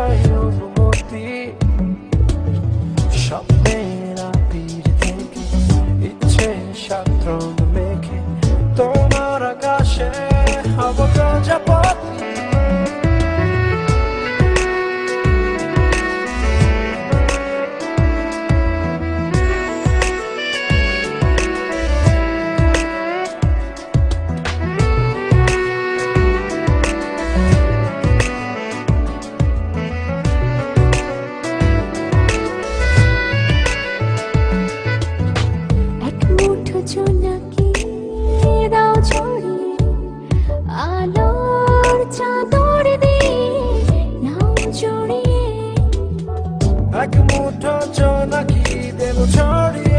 চাই অনুমতি, স্বপ্নের আবির থেকে ইচ্ছে সাত রং মেখে তোমার আকাশে হব প্রজাপতি। জোনাকি দাও ছড়িয়ে আলোর চাদর দিয়ে নাও জড়িয়ে, এক মুঠো জোনাকি দেব ছড়িয়ে